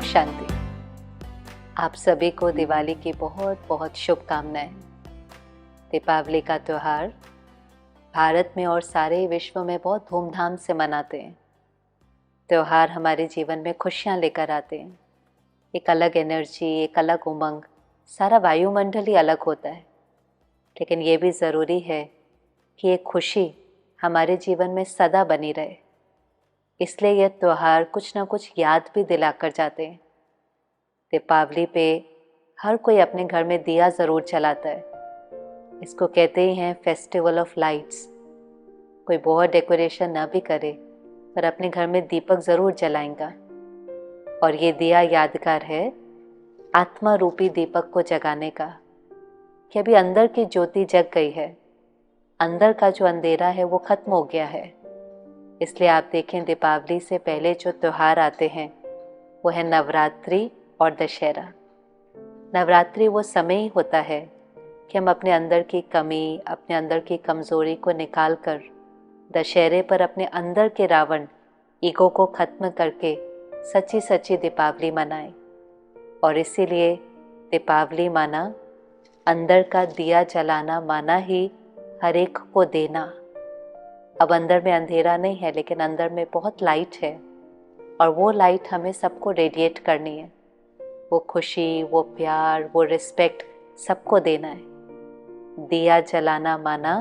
शांति। आप सभी को दिवाली की बहुत बहुत शुभकामनाएं। दीपावली का त्यौहार भारत में और सारे विश्व में बहुत धूमधाम से मनाते हैं। त्यौहार हमारे जीवन में खुशियां लेकर आते हैं। एक अलग एनर्जी, एक अलग उमंग, सारा वायुमंडल ही अलग होता है। लेकिन ये भी ज़रूरी है कि ये खुशी हमारे जीवन में सदा बनी रहे। इसलिए यह त्यौहार कुछ ना कुछ याद भी दिलाकर जाते हैं। दीपावली पे हर कोई अपने घर में दिया ज़रूर जलाता है। इसको कहते ही हैं फेस्टिवल ऑफ लाइट्स। कोई बहुत डेकोरेशन ना भी करे पर अपने घर में दीपक ज़रूर जलाएगा। और ये दिया यादगार है आत्मा रूपी दीपक को जगाने का, कि अभी अंदर की ज्योति जग गई है, अंदर का जो अंधेरा है वो ख़त्म हो गया है। इसलिए आप देखें, दीपावली से पहले जो त्यौहार आते हैं वो है नवरात्रि और दशहरा। नवरात्रि वो समय ही होता है कि हम अपने अंदर की कमी, अपने अंदर की कमज़ोरी को निकाल कर दशहरे पर अपने अंदर के रावण ईगो को ख़त्म करके सच्ची सच्ची दीपावली मनाएं। और इसीलिए दीपावली माना अंदर का दिया जलाना, माना ही हर एक को देना। अब अंदर में अंधेरा नहीं है, लेकिन अंदर में बहुत लाइट है और वो लाइट हमें सबको रेडिएट करनी है। वो खुशी, वो प्यार, वो रिस्पेक्ट सबको देना है। दिया जलाना माना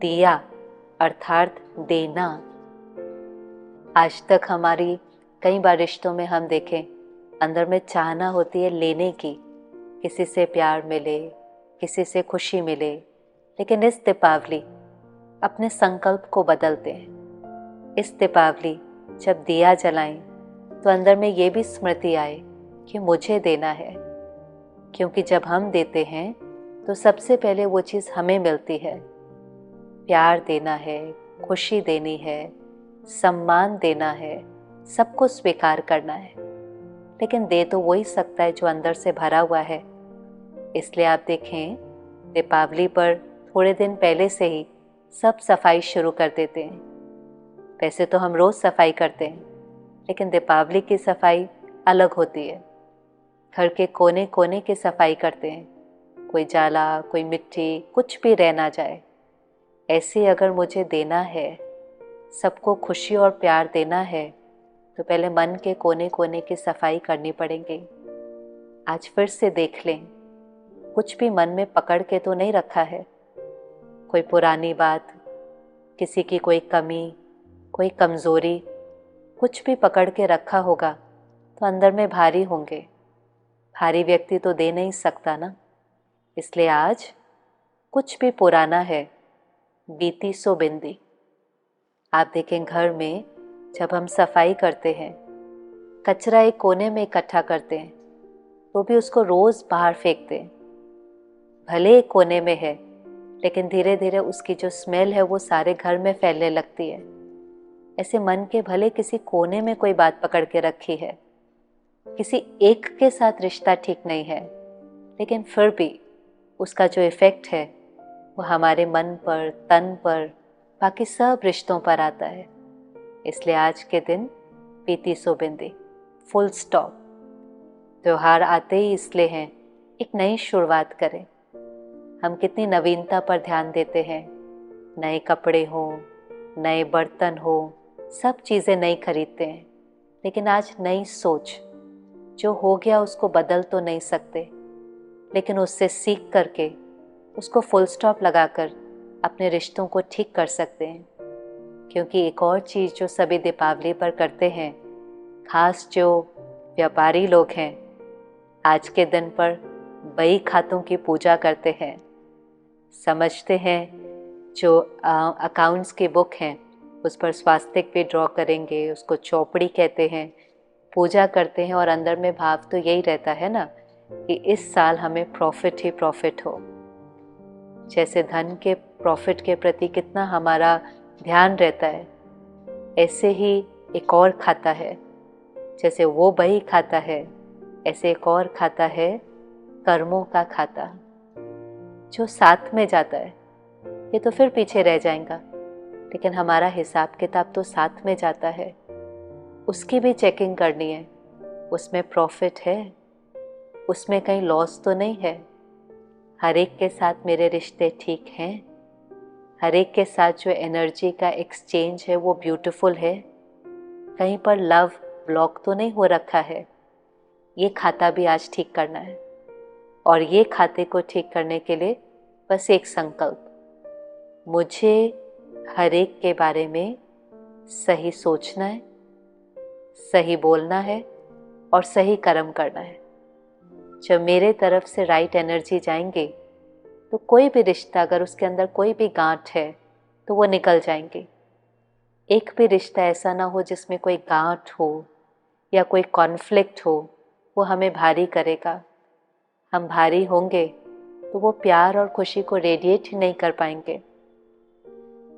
दिया अर्थात देना। आज तक हमारी कई बार रिश्तों में हम देखें, अंदर में चाहना होती है लेने की, किसी से प्यार मिले, किसी से खुशी मिले। लेकिन इस दीपावली अपने संकल्प को बदलते हैं। इस दीपावली जब दिया जलाएं तो अंदर में ये भी स्मृति आए कि मुझे देना है। क्योंकि जब हम देते हैं तो सबसे पहले वो चीज़ हमें मिलती है। प्यार देना है, खुशी देनी है, सम्मान देना है, सबको स्वीकार करना है। लेकिन दे तो वही सकता है जो अंदर से भरा हुआ है। इसलिए आप देखें, दीपावली पर थोड़े दिन पहले से ही सब सफाई शुरू कर देते हैं। वैसे तो हम रोज़ सफाई करते हैं, लेकिन दीपावली की सफाई अलग होती है। घर के कोने कोने की सफाई करते हैं। कोई जाला, कोई मिट्टी, कुछ भी रह ना जाए। ऐसे अगर मुझे देना है, सबको खुशी और प्यार देना है, तो पहले मन के कोने कोने की सफाई करनी पड़ेगी। आज फिर से देख लें, कुछ भी मन में पकड़ के तो नहीं रखा है। कोई पुरानी बात, किसी की कोई कमी, कोई कमज़ोरी, कुछ भी पकड़ के रखा होगा तो अंदर में भारी होंगे। भारी व्यक्ति तो दे नहीं सकता ना। इसलिए आज कुछ भी पुराना है, बीती सो बिंदी। आप देखें, घर में जब हम सफाई करते हैं, कचरा एक कोने में इकट्ठा करते हैं तो भी उसको रोज़ बाहर फेंकते हैं। भले एक कोने में है, लेकिन धीरे धीरे उसकी जो स्मेल है वो सारे घर में फैलने लगती है। ऐसे मन के भले किसी कोने में कोई बात पकड़ के रखी है, किसी एक के साथ रिश्ता ठीक नहीं है, लेकिन फिर भी उसका जो इफ़ेक्ट है वो हमारे मन पर, तन पर, बाकी सब रिश्तों पर आता है। इसलिए आज के दिन बीती सो बिंदी, फुल स्टॉप। त्यौहार आते ही इसलिए हैं एक नई शुरुआत करें। हम कितनी नवीनता पर ध्यान देते हैं। नए कपड़े हो, नए बर्तन हो, सब चीज़ें नई खरीदते हैं। लेकिन आज नई सोच, जो हो गया उसको बदल तो नहीं सकते, लेकिन उससे सीख करके उसको फुल स्टॉप लगाकर अपने रिश्तों को ठीक कर सकते हैं। क्योंकि एक और चीज़ जो सभी दीपावली पर करते हैं, खास जो व्यापारी लोग हैं, आज के दिन पर बही खातों की पूजा करते हैं। समझते हैं जो अकाउंट्स की बुक हैं उस पर स्वास्तिक भी ड्रॉ करेंगे, उसको चौपड़ी कहते हैं, पूजा करते हैं। और अंदर में भाव तो यही रहता है ना कि इस साल हमें प्रॉफिट ही प्रॉफिट हो। जैसे धन के प्रॉफिट के प्रति कितना हमारा ध्यान रहता है, ऐसे ही एक और खाता है। जैसे वो बही खाता है, ऐसे एक और खाता है कर्मों का खाता, जो साथ में जाता है। ये तो फिर पीछे रह जाएगा, लेकिन हमारा हिसाब किताब तो साथ में जाता है। उसकी भी चेकिंग करनी है, उसमें प्रॉफिट है, उसमें कहीं लॉस तो नहीं है। हर एक के साथ मेरे रिश्ते ठीक हैं, हर एक के साथ जो एनर्जी का एक्सचेंज है वो ब्यूटीफुल है। कहीं पर लव ब्लॉक तो नहीं हो रखा है। ये खाता भी आज ठीक करना है, और ये खाते को ठीक करने के लिए बस एक संकल्प, मुझे हर एक के बारे में सही सोचना है, सही बोलना है और सही कर्म करना है। जब मेरे तरफ से राइट एनर्जी जाएंगे तो कोई भी रिश्ता, अगर उसके अंदर कोई भी गांठ है तो वो निकल जाएंगे। एक भी रिश्ता ऐसा ना हो जिसमें कोई गांठ हो या कोई कॉन्फ्लिक्ट हो, वो हमें भारी करेगा। हम भारी होंगे तो वो प्यार और खुशी को रेडिएट ही नहीं कर पाएंगे।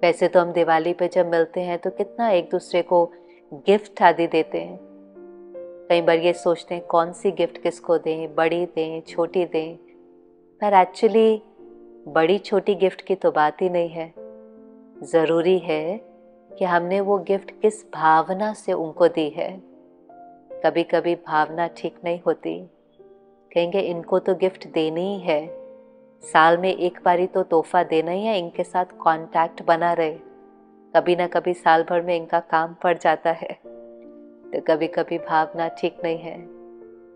वैसे तो हम दिवाली पे जब मिलते हैं तो कितना एक दूसरे को गिफ्ट आदि देते हैं। कई बार ये सोचते हैं कौन सी गिफ्ट किसको दें, बड़ी दें, छोटी दें, पर एक्चुअली बड़ी छोटी गिफ्ट की तो बात ही नहीं है। ज़रूरी है कि हमने वो गिफ्ट किस भावना से उनको दी है। कभी कभी भावना ठीक नहीं होती, कहेंगे इनको तो गिफ्ट देनी ही है, साल में एक बारी तो तोहफा देना ही है, इनके साथ कांटेक्ट बना रहे। कभी ना कभी साल भर में इनका काम पड़ जाता है, तो कभी कभी भावना ठीक नहीं है।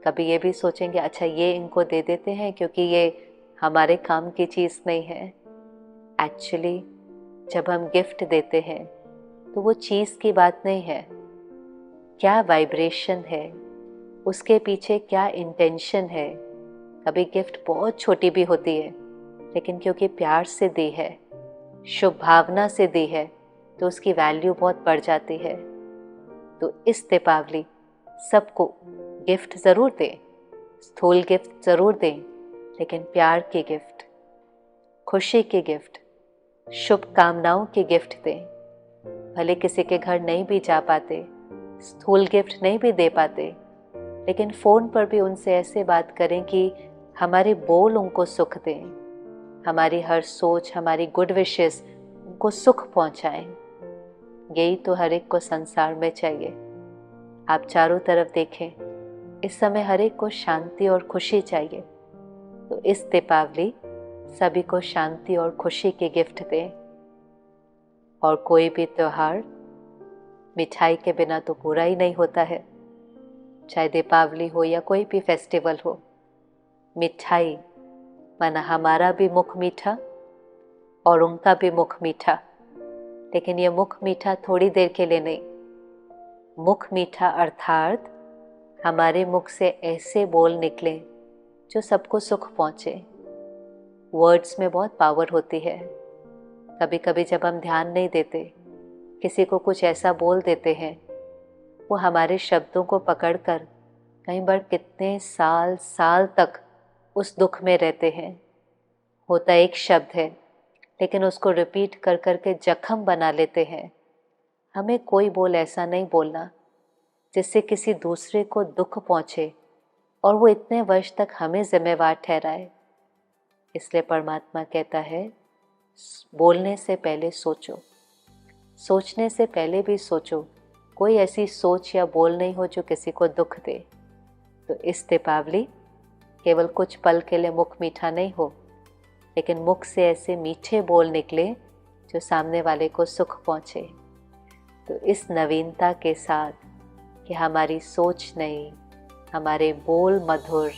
कभी ये भी सोचेंगे अच्छा ये इनको दे देते हैं क्योंकि ये हमारे काम की चीज़ नहीं है। एक्चुअली जब हम गिफ्ट देते हैं तो वो चीज़ की बात नहीं है, क्या वाइब्रेशन है, उसके पीछे क्या इंटेंशन है। कभी गिफ्ट बहुत छोटी भी होती है, लेकिन क्योंकि प्यार से दी है, शुभ भावना से दी है, तो उसकी वैल्यू बहुत बढ़ जाती है। तो इस दीपावली सबको गिफ्ट ज़रूर दें, स्थूल गिफ्ट ज़रूर दें, लेकिन प्यार की गिफ्ट, खुशी की गिफ्ट, शुभकामनाओं की गिफ्ट दें। भले किसी के घर नहीं भी जा पाते, स्थूल गिफ्ट नहीं भी दे पाते, लेकिन फ़ोन पर भी उनसे ऐसे बात करें कि हमारे बोल उनको सुख दें, हमारी हर सोच, हमारी गुड विशेस उनको सुख पहुंचाएं। यही तो हर एक को संसार में चाहिए। आप चारों तरफ देखें, इस समय हर एक को शांति और खुशी चाहिए। तो इस दीपावली सभी को शांति और खुशी के गिफ्ट दें। और कोई भी त्योहार मिठाई के बिना तो पूरा ही नहीं होता है। चाहे दीपावली हो या कोई भी फेस्टिवल हो, मिठाई माना हमारा भी मुख मीठा और उनका भी मुख मीठा। लेकिन ये मुख मीठा थोड़ी देर के लिए नहीं, मुख मीठा अर्थात हमारे मुख से ऐसे बोल निकले जो सबको सुख पहुँचे। वर्ड्स में बहुत पावर होती है। कभी कभी जब हम ध्यान नहीं देते, किसी को कुछ ऐसा बोल देते हैं, वो हमारे शब्दों को पकड़कर कई बार कितने साल साल तक उस दुख में रहते हैं। होता एक शब्द है, लेकिन उसको रिपीट कर कर के जख्म बना लेते हैं। हमें कोई बोल ऐसा नहीं बोलना जिससे किसी दूसरे को दुख पहुँचे और वो इतने वर्ष तक हमें जिम्मेवार ठहराए। इसलिए परमात्मा कहता है बोलने से पहले सोचो, सोचने से पहले भी सोचो, कोई ऐसी सोच या बोल नहीं हो जो किसी को दुख दे। तो इस दीपावली केवल कुछ पल के लिए मुख मीठा नहीं हो, लेकिन मुख से ऐसे मीठे बोल निकले जो सामने वाले को सुख पहुँचे। तो इस नवीनता के साथ कि हमारी सोच नई, हमारे बोल मधुर,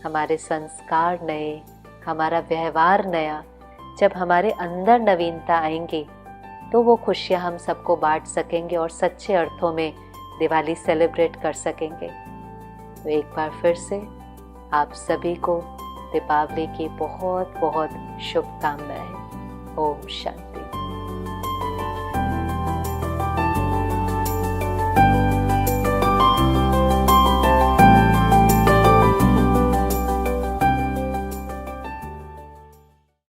हमारे संस्कार नए, हमारा व्यवहार नया, जब हमारे अंदर नवीनता आएंगी तो वो खुशियाँ हम सबको बांट सकेंगे और सच्चे अर्थों में दिवाली सेलिब्रेट कर सकेंगे। तो एक बार फिर से आप सभी को दीपावली की बहुत बहुत शुभकामनाएं। ओम शांति।